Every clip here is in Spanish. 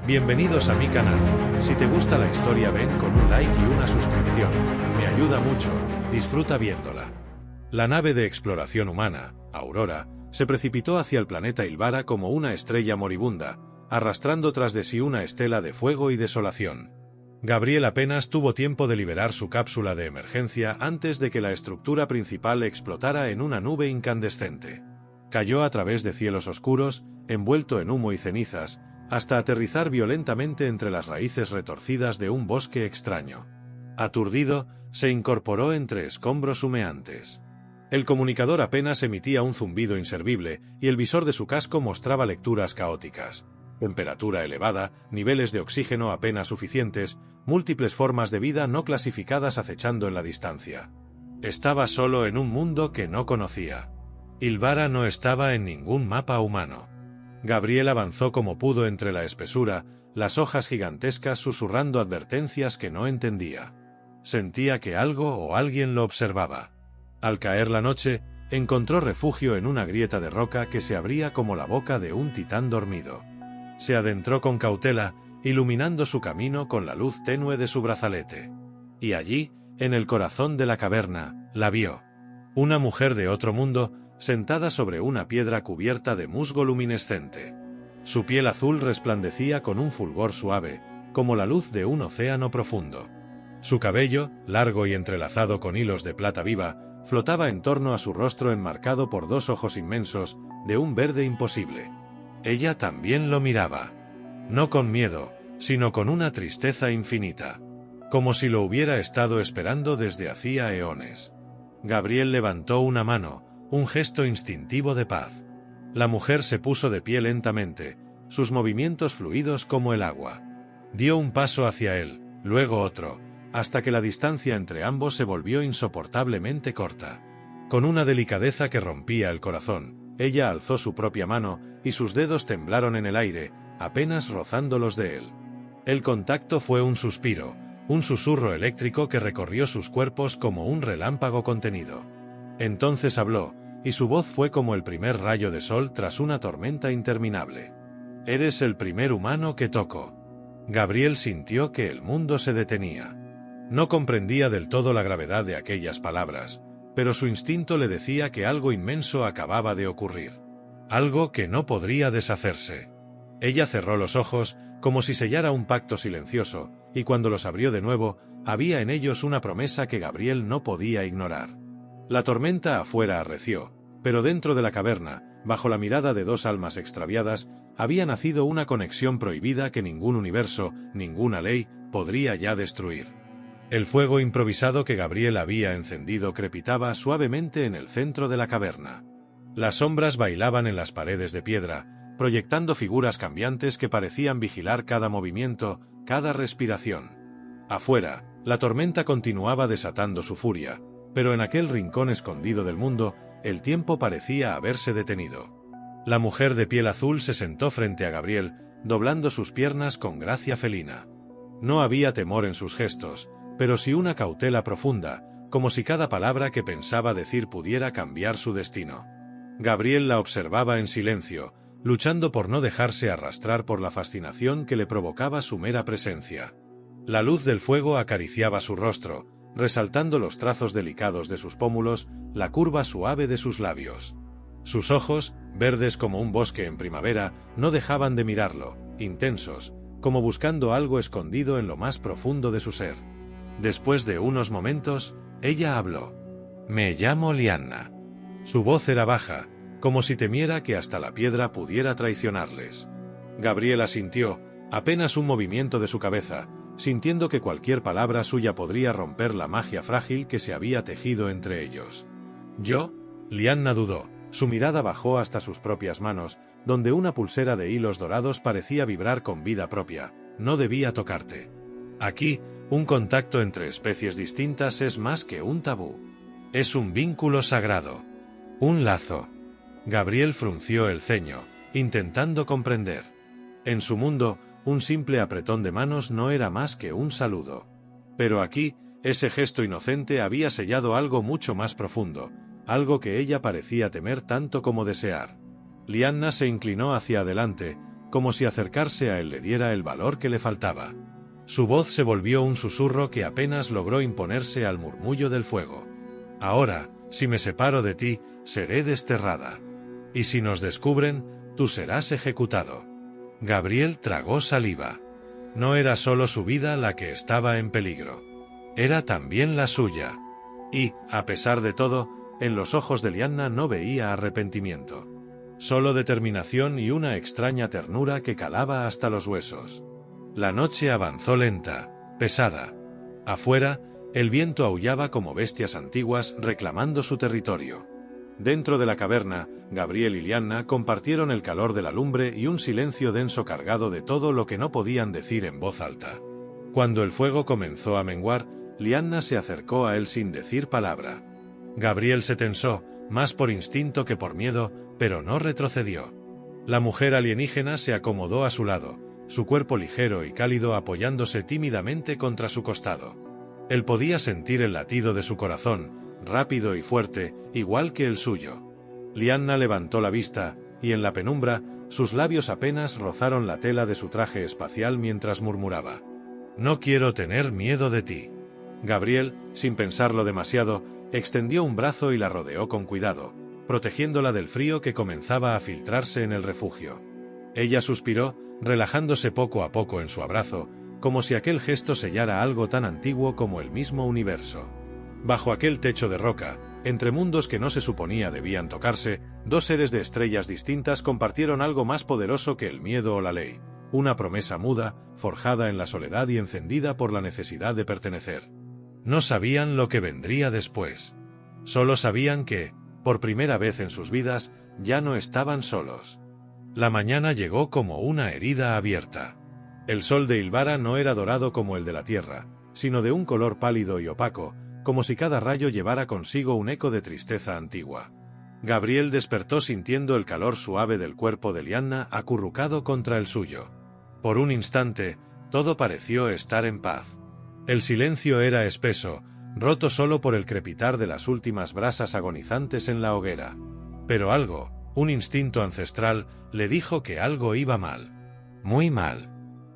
Bienvenidos a mi canal. Si te gusta la historia ven con un like y una suscripción. Me ayuda mucho. Disfruta viéndola. La nave de exploración humana, Aurora, se precipitó hacia el planeta Ilvara como una estrella moribunda, arrastrando tras de sí una estela de fuego y desolación. Gabriel apenas tuvo tiempo de liberar su cápsula de emergencia antes de que la estructura principal explotara en una nube incandescente. Cayó a través de cielos oscuros, envuelto en humo y cenizas, hasta aterrizar violentamente entre las raíces retorcidas de un bosque extraño. Aturdido, se incorporó entre escombros humeantes. El comunicador apenas emitía un zumbido inservible y el visor de su casco mostraba lecturas caóticas. Temperatura elevada, niveles de oxígeno apenas suficientes, múltiples formas de vida no clasificadas acechando en la distancia. Estaba solo en un mundo que no conocía. Ilvara no estaba en ningún mapa humano. Gabriel avanzó como pudo entre la espesura, las hojas gigantescas susurrando advertencias que no entendía. Sentía que algo o alguien lo observaba. Al caer la noche, encontró refugio en una grieta de roca que se abría como la boca de un titán dormido. Se adentró con cautela, iluminando su camino con la luz tenue de su brazalete. Y allí, en el corazón de la caverna, la vio. Una mujer de otro mundo, sentada sobre una piedra cubierta de musgo luminescente. Su piel azul resplandecía con un fulgor suave, como la luz de un océano profundo. Su cabello, largo y entrelazado con hilos de plata viva, flotaba en torno a su rostro enmarcado por dos ojos inmensos, de un verde imposible. Ella también lo miraba. No con miedo, sino con una tristeza infinita. Como si lo hubiera estado esperando desde hacía eones. Gabriel levantó una mano, un gesto instintivo de paz. La mujer se puso de pie lentamente, sus movimientos fluidos como el agua. Dio un paso hacia él, luego otro, hasta que la distancia entre ambos se volvió insoportablemente corta. Con una delicadeza que rompía el corazón, ella alzó su propia mano y sus dedos temblaron en el aire, apenas rozando los de él. El contacto fue un suspiro, un susurro eléctrico que recorrió sus cuerpos como un relámpago contenido. Entonces habló, y su voz fue como el primer rayo de sol tras una tormenta interminable. «Eres el primer humano que toco». Gabriel sintió que el mundo se detenía. No comprendía del todo la gravedad de aquellas palabras, pero su instinto le decía que algo inmenso acababa de ocurrir. Algo que no podría deshacerse. Ella cerró los ojos, como si sellara un pacto silencioso, y cuando los abrió de nuevo, había en ellos una promesa que Gabriel no podía ignorar. La tormenta afuera arreció, pero dentro de la caverna, bajo la mirada de dos almas extraviadas, había nacido una conexión prohibida que ningún universo, ninguna ley, podría ya destruir. El fuego improvisado que Gabriel había encendido crepitaba suavemente en el centro de la caverna. Las sombras bailaban en las paredes de piedra, proyectando figuras cambiantes que parecían vigilar cada movimiento, cada respiración. Afuera, la tormenta continuaba desatando su furia, pero en aquel rincón escondido del mundo, el tiempo parecía haberse detenido. La mujer de piel azul se sentó frente a Gabriel, doblando sus piernas con gracia felina. No había temor en sus gestos, pero sí una cautela profunda, como si cada palabra que pensaba decir pudiera cambiar su destino. Gabriel la observaba en silencio, luchando por no dejarse arrastrar por la fascinación que le provocaba su mera presencia. La luz del fuego acariciaba su rostro, resaltando los trazos delicados de sus pómulos, la curva suave de sus labios. Sus ojos, verdes como un bosque en primavera, no dejaban de mirarlo, intensos, como buscando algo escondido en lo más profundo de su ser. Después de unos momentos, ella habló. «Me llamo Lianna». Su voz era baja, como si temiera que hasta la piedra pudiera traicionarles. Gabriel asintió, apenas un movimiento de su cabeza, sintiendo que cualquier palabra suya podría romper la magia frágil que se había tejido entre ellos. «¿Yo?» Lianna dudó, su mirada bajó hasta sus propias manos, donde una pulsera de hilos dorados parecía vibrar con vida propia. «No debía tocarte. Aquí, un contacto entre especies distintas es más que un tabú. Es un vínculo sagrado. Un lazo». Gabriel frunció el ceño, intentando comprender. En su mundo, un simple apretón de manos no era más que un saludo. Pero aquí, ese gesto inocente había sellado algo mucho más profundo, algo que ella parecía temer tanto como desear. Lianna se inclinó hacia adelante, como si acercarse a él le diera el valor que le faltaba. Su voz se volvió un susurro que apenas logró imponerse al murmullo del fuego. Ahora, si me separo de ti, seré desterrada. Y si nos descubren, tú serás ejecutado. Gabriel tragó saliva. No era solo su vida la que estaba en peligro. Era también la suya. Y, a pesar de todo, en los ojos de Lyanna no veía arrepentimiento. Solo determinación y una extraña ternura que calaba hasta los huesos. La noche avanzó lenta, pesada. Afuera, el viento aullaba como bestias antiguas reclamando su territorio. Dentro de la caverna, Gabriel y Lyanna compartieron el calor de la lumbre y un silencio denso cargado de todo lo que no podían decir en voz alta. Cuando el fuego comenzó a menguar, Lyanna se acercó a él sin decir palabra. Gabriel se tensó, más por instinto que por miedo, pero no retrocedió. La mujer alienígena se acomodó a su lado, su cuerpo ligero y cálido apoyándose tímidamente contra su costado. Él podía sentir el latido de su corazón, rápido y fuerte, igual que el suyo. Lyanna levantó la vista, y en la penumbra, sus labios apenas rozaron la tela de su traje espacial mientras murmuraba: «No quiero tener miedo de ti». Gabriel, sin pensarlo demasiado, extendió un brazo y la rodeó con cuidado, protegiéndola del frío que comenzaba a filtrarse en el refugio. Ella suspiró, relajándose poco a poco en su abrazo, como si aquel gesto sellara algo tan antiguo como el mismo universo. Bajo aquel techo de roca, entre mundos que no se suponía debían tocarse, dos seres de estrellas distintas compartieron algo más poderoso que el miedo o la ley, una promesa muda, forjada en la soledad y encendida por la necesidad de pertenecer. No sabían lo que vendría después. Solo sabían que, por primera vez en sus vidas, ya no estaban solos. La mañana llegó como una herida abierta. El sol de Ilvara no era dorado como el de la tierra, sino de un color pálido y opaco, como si cada rayo llevara consigo un eco de tristeza antigua. Gabriel despertó sintiendo el calor suave del cuerpo de Lyanna acurrucado contra el suyo. Por un instante, todo pareció estar en paz. El silencio era espeso, roto solo por el crepitar de las últimas brasas agonizantes en la hoguera. Pero algo, un instinto ancestral, le dijo que algo iba mal. Muy mal.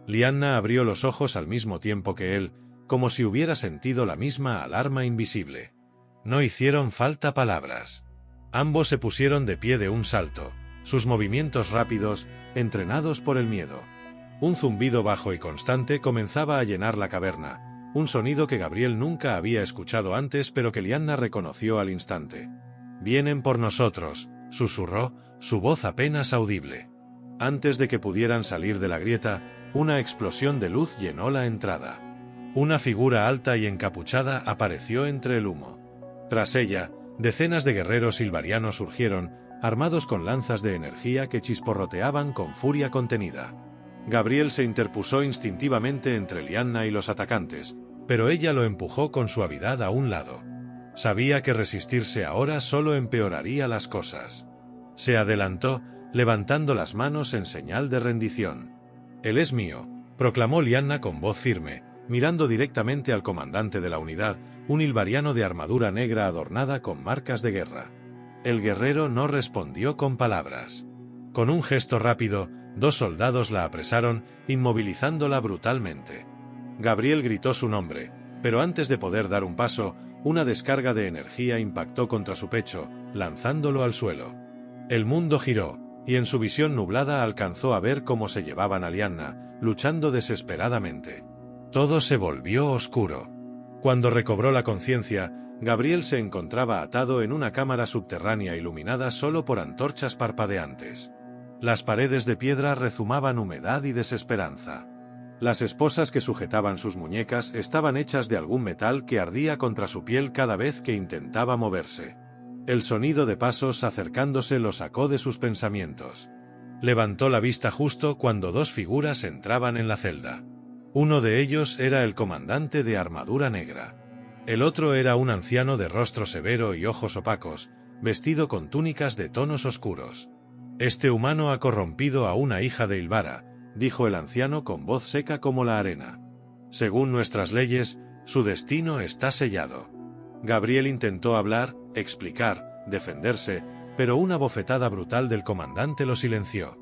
Lyanna abrió los ojos al mismo tiempo que él, como si hubiera sentido la misma alarma invisible. No hicieron falta palabras. Ambos se pusieron de pie de un salto, sus movimientos rápidos, entrenados por el miedo. Un zumbido bajo y constante comenzaba a llenar la caverna, un sonido que Gabriel nunca había escuchado antes pero que Lyanna reconoció al instante. «Vienen por nosotros», susurró, su voz apenas audible. Antes de que pudieran salir de la grieta, una explosión de luz llenó la entrada. Una figura alta y encapuchada apareció entre el humo. Tras ella, decenas de guerreros ilvarianos surgieron, armados con lanzas de energía que chisporroteaban con furia contenida. Gabriel se interpuso instintivamente entre Lyanna y los atacantes, pero ella lo empujó con suavidad a un lado. Sabía que resistirse ahora solo empeoraría las cosas. Se adelantó, levantando las manos en señal de rendición. «Él es mío», proclamó Lyanna con voz firme, mirando directamente al comandante de la unidad, un ilvariano de armadura negra adornada con marcas de guerra. El guerrero no respondió con palabras. Con un gesto rápido, dos soldados la apresaron, inmovilizándola brutalmente. Gabriel gritó su nombre, pero antes de poder dar un paso, una descarga de energía impactó contra su pecho, lanzándolo al suelo. El mundo giró, y en su visión nublada alcanzó a ver cómo se llevaban a Lyanna, luchando desesperadamente. Todo se volvió oscuro. Cuando recobró la conciencia, Gabriel se encontraba atado en una cámara subterránea iluminada solo por antorchas parpadeantes. Las paredes de piedra rezumaban humedad y desesperanza. Las esposas que sujetaban sus muñecas estaban hechas de algún metal que ardía contra su piel cada vez que intentaba moverse. El sonido de pasos acercándose lo sacó de sus pensamientos. Levantó la vista justo cuando dos figuras entraban en la celda. Uno de ellos era el comandante de armadura negra. El otro era un anciano de rostro severo y ojos opacos, vestido con túnicas de tonos oscuros. «Este humano ha corrompido a una hija de Ilvara», dijo el anciano con voz seca como la arena. «Según nuestras leyes, su destino está sellado». Gabriel intentó hablar, explicar, defenderse, pero una bofetada brutal del comandante lo silenció.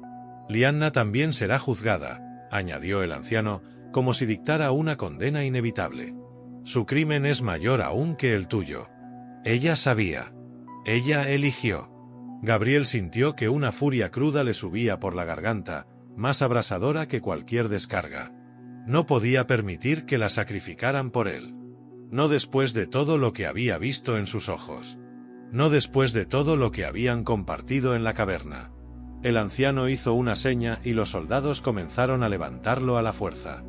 Lianna también será juzgada, añadió el anciano, como si dictara una condena inevitable. Su crimen es mayor aún que el tuyo. Ella sabía. Ella eligió. Gabriel sintió que una furia cruda le subía por la garganta, más abrasadora que cualquier descarga. No podía permitir que la sacrificaran por él. No después de todo lo que había visto en sus ojos. No después de todo lo que habían compartido en la caverna. El anciano hizo una seña y los soldados comenzaron a levantarlo a la fuerza.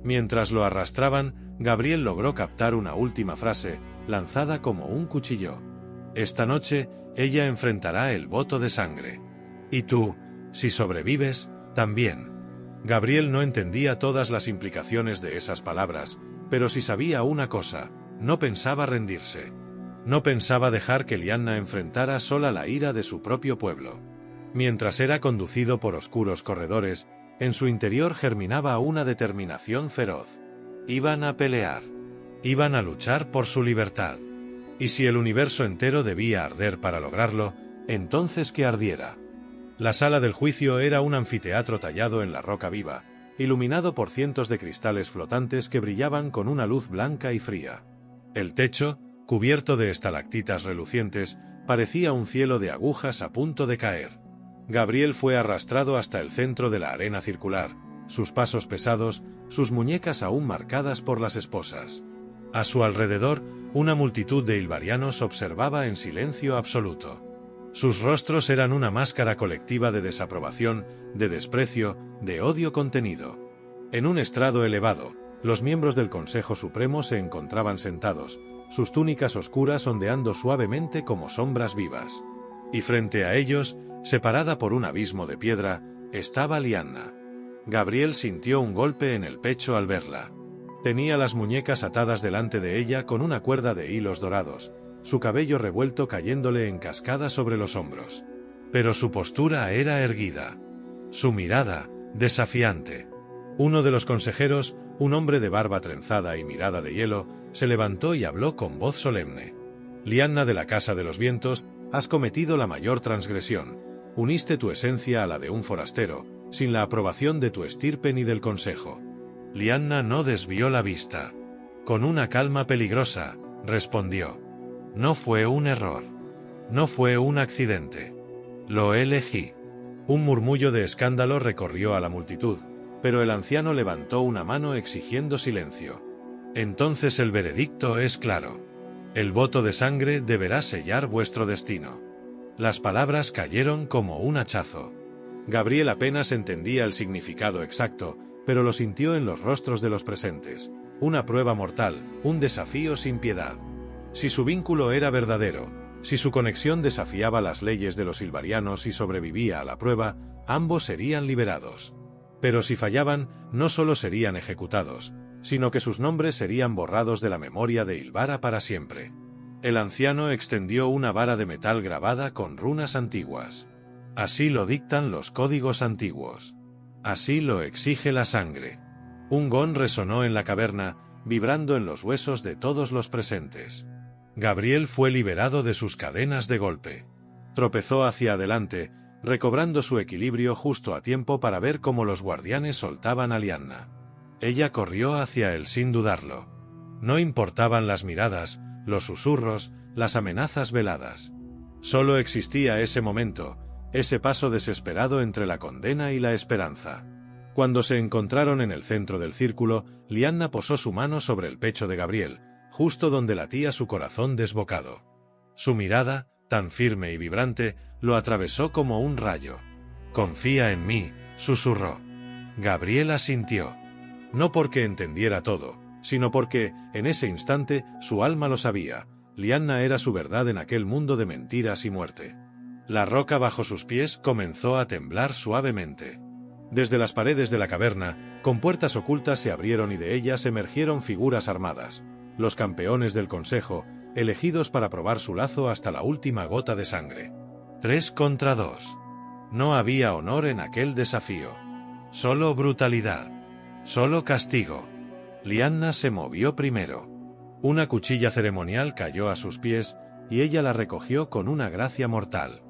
Mientras lo arrastraban, Gabriel logró captar una última frase, lanzada como un cuchillo. Esta noche, ella enfrentará el voto de sangre. Y tú, si sobrevives, también. Gabriel no entendía todas las implicaciones de esas palabras, pero sí sabía una cosa: no pensaba rendirse. No pensaba dejar que Lianna enfrentara sola la ira de su propio pueblo. Mientras era conducido por oscuros corredores, en su interior germinaba una determinación feroz. Iban a pelear. Iban a luchar por su libertad. Y si el universo entero debía arder para lograrlo, entonces que ardiera. La sala del juicio era un anfiteatro tallado en la roca viva, iluminado por cientos de cristales flotantes que brillaban con una luz blanca y fría. El techo, cubierto de estalactitas relucientes, parecía un cielo de agujas a punto de caer. Gabriel fue arrastrado hasta el centro de la arena circular, sus pasos pesados, sus muñecas aún marcadas por las esposas. A su alrededor, una multitud de ilvarianos observaba en silencio absoluto. Sus rostros eran una máscara colectiva de desaprobación, de desprecio, de odio contenido. En un estrado elevado, los miembros del Consejo Supremo se encontraban sentados, sus túnicas oscuras ondeando suavemente como sombras vivas. Y frente a ellos, separada por un abismo de piedra, estaba Lianna. Gabriel sintió un golpe en el pecho al verla. Tenía las muñecas atadas delante de ella con una cuerda de hilos dorados, su cabello revuelto cayéndole en cascada sobre los hombros. Pero su postura era erguida. Su mirada, desafiante. Uno de los consejeros, un hombre de barba trenzada y mirada de hielo, se levantó y habló con voz solemne. Lianna de la Casa de los Vientos, has cometido la mayor transgresión. Uniste tu esencia a la de un forastero, sin la aprobación de tu estirpe ni del consejo. Lianna no desvió la vista. Con una calma peligrosa, respondió. No fue un error. No fue un accidente. Lo elegí. Un murmullo de escándalo recorrió a la multitud, pero el anciano levantó una mano exigiendo silencio. Entonces el veredicto es claro. El voto de sangre deberá sellar vuestro destino. Las palabras cayeron como un hachazo. Gabriel apenas entendía el significado exacto, pero lo sintió en los rostros de los presentes. Una prueba mortal, un desafío sin piedad. Si su vínculo era verdadero, si su conexión desafiaba las leyes de los ilvarianos y sobrevivía a la prueba, ambos serían liberados. Pero si fallaban, no solo serían ejecutados, sino que sus nombres serían borrados de la memoria de Ilvara para siempre. El anciano extendió una vara de metal grabada con runas antiguas. Así lo dictan los códigos antiguos. Así lo exige la sangre. Un gong resonó en la caverna, vibrando en los huesos de todos los presentes. Gabriel fue liberado de sus cadenas de golpe. Tropezó hacia adelante, recobrando su equilibrio justo a tiempo para ver cómo los guardianes soltaban a Lianna. Ella corrió hacia él sin dudarlo. No importaban las miradas, los susurros, las amenazas veladas. Solo existía ese momento, ese paso desesperado entre la condena y la esperanza. Cuando se encontraron en el centro del círculo, Lianna posó su mano sobre el pecho de Gabriel, justo donde latía su corazón desbocado. Su mirada, tan firme y vibrante, lo atravesó como un rayo. «Confía en mí», susurró. Gabriel asintió. No porque entendiera todo, sino porque, en ese instante, su alma lo sabía. Lianna era su verdad en aquel mundo de mentiras y muerte. La roca bajo sus pies comenzó a temblar suavemente. Desde las paredes de la caverna, con puertas ocultas se abrieron y de ellas emergieron figuras armadas. Los campeones del consejo, elegidos para probar su lazo hasta la última gota de sangre. 3 contra 2. No había honor en aquel desafío. Solo brutalidad. Solo castigo. Lianna se movió primero. Una cuchilla ceremonial cayó a sus pies, y ella la recogió con una gracia mortal.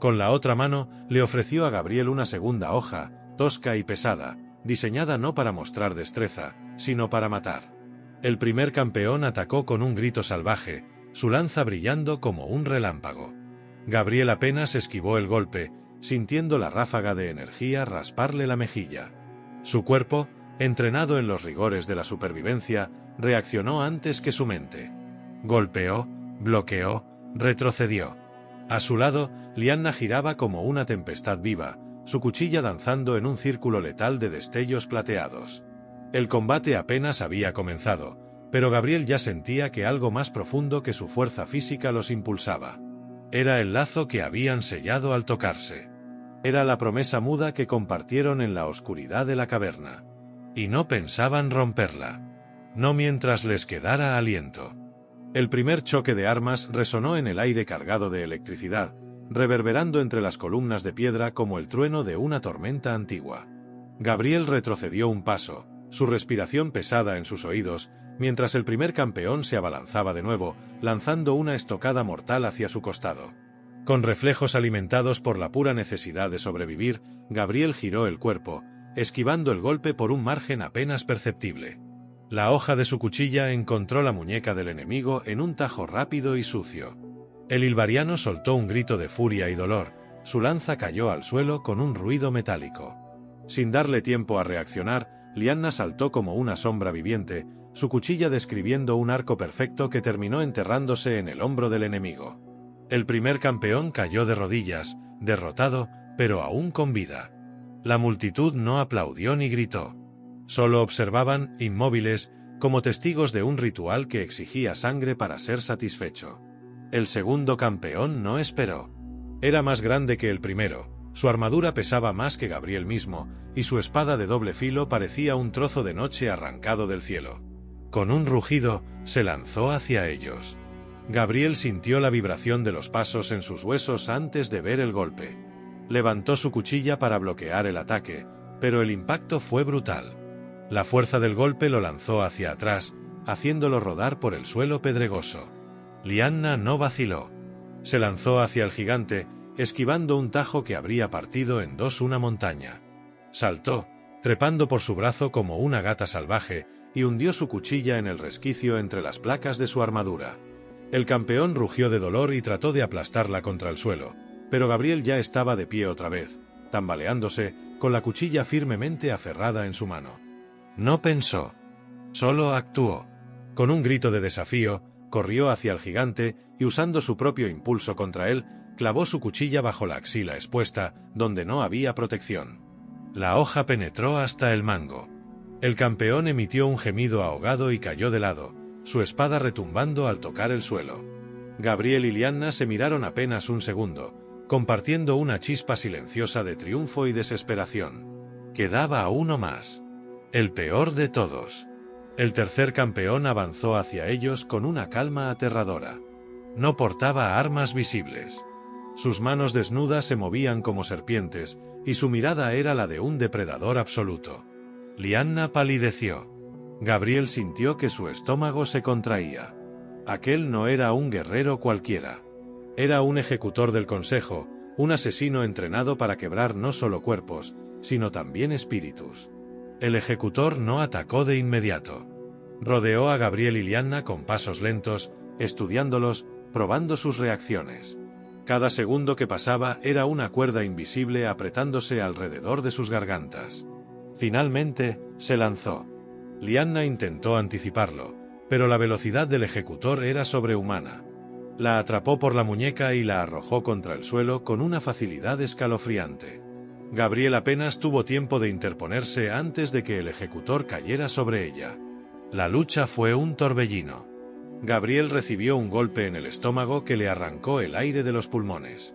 Con la otra mano, le ofreció a Gabriel una segunda hoja, tosca y pesada, diseñada no para mostrar destreza, sino para matar. El primer campeón atacó con un grito salvaje, su lanza brillando como un relámpago. Gabriel apenas esquivó el golpe, sintiendo la ráfaga de energía rasparle la mejilla. Su cuerpo, entrenado en los rigores de la supervivencia, reaccionó antes que su mente. Golpeó, bloqueó, retrocedió. A su lado, Lyanna giraba como una tempestad viva, su cuchilla danzando en un círculo letal de destellos plateados. El combate apenas había comenzado, pero Gabriel ya sentía que algo más profundo que su fuerza física los impulsaba. Era el lazo que habían sellado al tocarse. Era la promesa muda que compartieron en la oscuridad de la caverna. Y no pensaban romperla. No mientras les quedara aliento. El primer choque de armas resonó en el aire cargado de electricidad, reverberando entre las columnas de piedra como el trueno de una tormenta antigua. Gabriel retrocedió un paso, su respiración pesada en sus oídos, mientras el primer campeón se abalanzaba de nuevo, lanzando una estocada mortal hacia su costado. Con reflejos alimentados por la pura necesidad de sobrevivir, Gabriel giró el cuerpo, esquivando el golpe por un margen apenas perceptible. La hoja de su cuchilla encontró la muñeca del enemigo en un tajo rápido y sucio. El ilvariano soltó un grito de furia y dolor, su lanza cayó al suelo con un ruido metálico. Sin darle tiempo a reaccionar, Lyanna saltó como una sombra viviente, su cuchilla describiendo un arco perfecto que terminó enterrándose en el hombro del enemigo. El primer campeón cayó de rodillas, derrotado, pero aún con vida. La multitud no aplaudió ni gritó. Solo observaban, inmóviles, como testigos de un ritual que exigía sangre para ser satisfecho. El segundo campeón no esperó. Era más grande que el primero, su armadura pesaba más que Gabriel mismo, y su espada de doble filo parecía un trozo de noche arrancado del cielo. Con un rugido, se lanzó hacia ellos. Gabriel sintió la vibración de los pasos en sus huesos antes de ver el golpe. Levantó su cuchilla para bloquear el ataque, pero el impacto fue brutal. La fuerza del golpe lo lanzó hacia atrás, haciéndolo rodar por el suelo pedregoso. Lyanna no vaciló. Se lanzó hacia el gigante, esquivando un tajo que habría partido en dos una montaña. Saltó, trepando por su brazo como una gata salvaje, y hundió su cuchilla en el resquicio entre las placas de su armadura. El campeón rugió de dolor y trató de aplastarla contra el suelo, pero Gabriel ya estaba de pie otra vez, tambaleándose, con la cuchilla firmemente aferrada en su mano. No pensó. Solo actuó. Con un grito de desafío, corrió hacia el gigante y usando su propio impulso contra él, clavó su cuchilla bajo la axila expuesta, donde no había protección. La hoja penetró hasta el mango. El campeón emitió un gemido ahogado y cayó de lado, su espada retumbando al tocar el suelo. Gabriel y Lyanna se miraron apenas un segundo, compartiendo una chispa silenciosa de triunfo y desesperación. Quedaba uno más. El peor de todos. El tercer campeón avanzó hacia ellos con una calma aterradora. No portaba armas visibles. Sus manos desnudas se movían como serpientes, y su mirada era la de un depredador absoluto. Lyanna palideció. Gabriel sintió que su estómago se contraía. Aquel no era un guerrero cualquiera. Era un ejecutor del consejo, un asesino entrenado para quebrar no solo cuerpos, sino también espíritus. El ejecutor no atacó de inmediato. Rodeó a Gabriel y Lyanna con pasos lentos, estudiándolos, probando sus reacciones. Cada segundo que pasaba era una cuerda invisible apretándose alrededor de sus gargantas. Finalmente, se lanzó. Lyanna intentó anticiparlo, pero la velocidad del ejecutor era sobrehumana. La atrapó por la muñeca y la arrojó contra el suelo con una facilidad escalofriante. Gabriel apenas tuvo tiempo de interponerse antes de que el ejecutor cayera sobre ella. La lucha fue un torbellino. Gabriel recibió un golpe en el estómago que le arrancó el aire de los pulmones.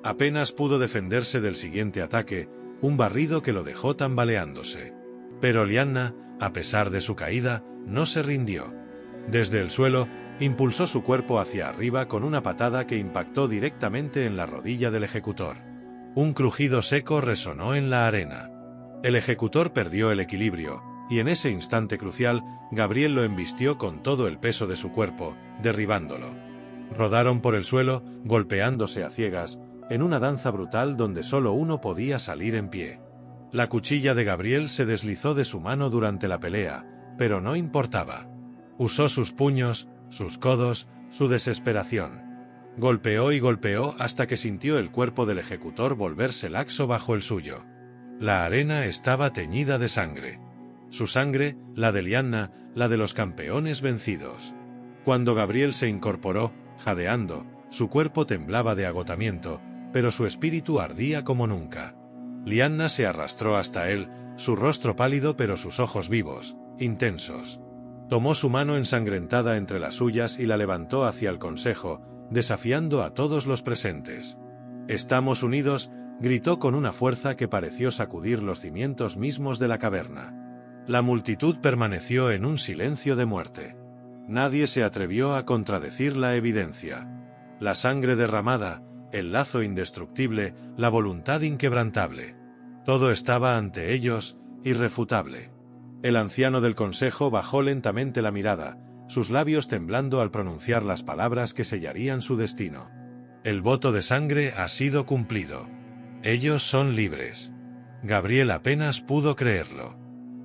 Apenas pudo defenderse del siguiente ataque, un barrido que lo dejó tambaleándose. Pero Lyanna, a pesar de su caída, no se rindió. Desde el suelo, impulsó su cuerpo hacia arriba con una patada que impactó directamente en la rodilla del ejecutor. Un crujido seco resonó en la arena. El ejecutor perdió el equilibrio, y en ese instante crucial, Gabriel lo embistió con todo el peso de su cuerpo, derribándolo. Rodaron por el suelo, golpeándose a ciegas, en una danza brutal donde solo uno podía salir en pie. La cuchilla de Gabriel se deslizó de su mano durante la pelea, pero no importaba. Usó sus puños, sus codos, su desesperación. Golpeó y golpeó hasta que sintió el cuerpo del ejecutor volverse laxo bajo el suyo. La arena estaba teñida de sangre. Su sangre, la de Lianna, la de los campeones vencidos. Cuando Gabriel se incorporó, jadeando, su cuerpo temblaba de agotamiento, pero su espíritu ardía como nunca. Lianna se arrastró hasta él, su rostro pálido pero sus ojos vivos, intensos. Tomó su mano ensangrentada entre las suyas y la levantó hacia el consejo, desafiando a todos los presentes. «Estamos unidos», gritó con una fuerza que pareció sacudir los cimientos mismos de la caverna. La multitud permaneció en un silencio de muerte. Nadie se atrevió a contradecir la evidencia. La sangre derramada, el lazo indestructible, la voluntad inquebrantable. Todo estaba ante ellos, irrefutable. El anciano del consejo bajó lentamente la mirada, sus labios temblando al pronunciar las palabras que sellarían su destino. El voto de sangre ha sido cumplido. Ellos son libres. Gabriel apenas pudo creerlo.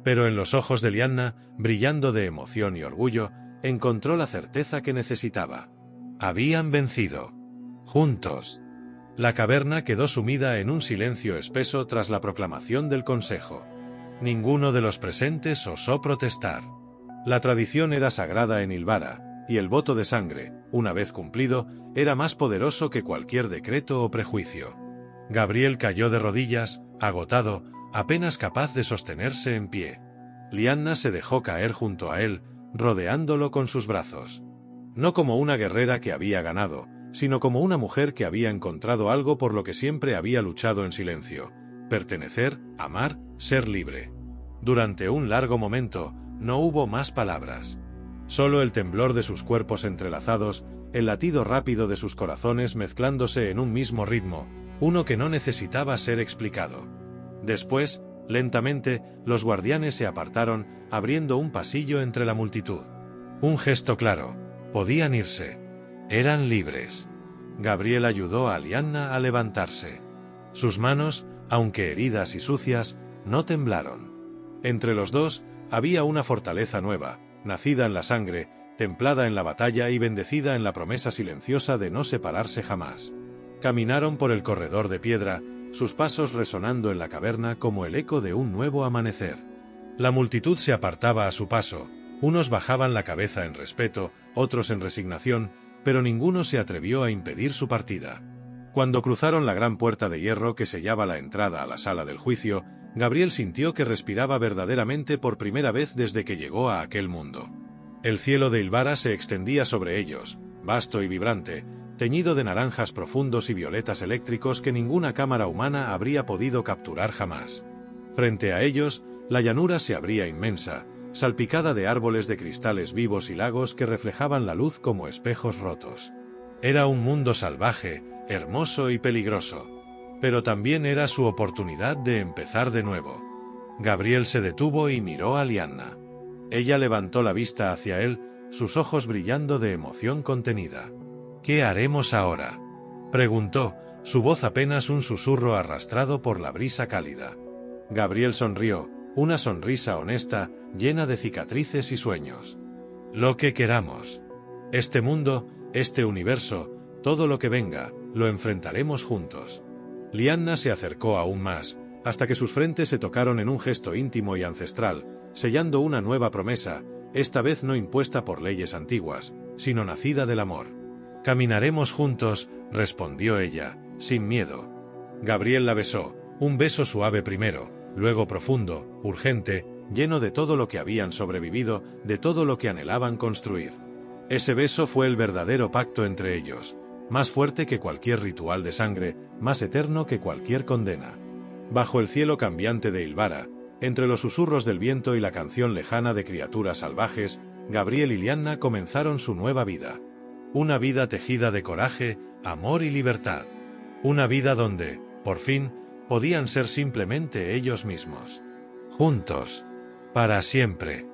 Pero en los ojos de Lianna, brillando de emoción y orgullo, encontró la certeza que necesitaba. Habían vencido. Juntos. La caverna quedó sumida en un silencio espeso tras la proclamación del consejo. Ninguno de los presentes osó protestar. La tradición era sagrada en Ilvara, y el voto de sangre, una vez cumplido, era más poderoso que cualquier decreto o prejuicio. Gabriel cayó de rodillas, agotado, apenas capaz de sostenerse en pie. Lianna se dejó caer junto a él, rodeándolo con sus brazos. No como una guerrera que había ganado, sino como una mujer que había encontrado algo por lo que siempre había luchado en silencio: pertenecer, amar, ser libre. Durante un largo momento, no hubo más palabras. Solo el temblor de sus cuerpos entrelazados, el latido rápido de sus corazones mezclándose en un mismo ritmo, uno que no necesitaba ser explicado. Después, lentamente, los guardianes se apartaron, abriendo un pasillo entre la multitud. Un gesto claro. Podían irse. Eran libres. Gabriel ayudó a Lianna a levantarse. Sus manos, aunque heridas y sucias, no temblaron. Entre los dos, había una fortaleza nueva, nacida en la sangre, templada en la batalla y bendecida en la promesa silenciosa de no separarse jamás. Caminaron por el corredor de piedra, sus pasos resonando en la caverna como el eco de un nuevo amanecer. La multitud se apartaba a su paso, unos bajaban la cabeza en respeto, otros en resignación, pero ninguno se atrevió a impedir su partida. Cuando cruzaron la gran puerta de hierro que sellaba la entrada a la sala del juicio, Gabriel sintió que respiraba verdaderamente por primera vez desde que llegó a aquel mundo. El cielo de Ilvara se extendía sobre ellos, vasto y vibrante, teñido de naranjas profundos y violetas eléctricos que ninguna cámara humana habría podido capturar jamás. Frente a ellos, la llanura se abría inmensa, salpicada de árboles de cristales vivos y lagos que reflejaban la luz como espejos rotos. Era un mundo salvaje, hermoso y peligroso. Pero también era su oportunidad de empezar de nuevo. Gabriel se detuvo y miró a Lianna. Ella levantó la vista hacia él, sus ojos brillando de emoción contenida. «¿Qué haremos ahora?», preguntó, su voz apenas un susurro arrastrado por la brisa cálida. Gabriel sonrió, una sonrisa honesta, llena de cicatrices y sueños. «Lo que queramos. Este mundo, este universo, todo lo que venga, lo enfrentaremos juntos». Lianna se acercó aún más, hasta que sus frentes se tocaron en un gesto íntimo y ancestral, sellando una nueva promesa, esta vez no impuesta por leyes antiguas, sino nacida del amor. «Caminaremos juntos», respondió ella, sin miedo. Gabriel la besó, un beso suave primero, luego profundo, urgente, lleno de todo lo que habían sobrevivido, de todo lo que anhelaban construir. Ese beso fue el verdadero pacto entre ellos, más fuerte que cualquier ritual de sangre, más eterno que cualquier condena. Bajo el cielo cambiante de Ilvara, entre los susurros del viento y la canción lejana de criaturas salvajes, Gabriel y Lianna comenzaron su nueva vida. Una vida tejida de coraje, amor y libertad. Una vida donde, por fin, podían ser simplemente ellos mismos. Juntos. Para siempre.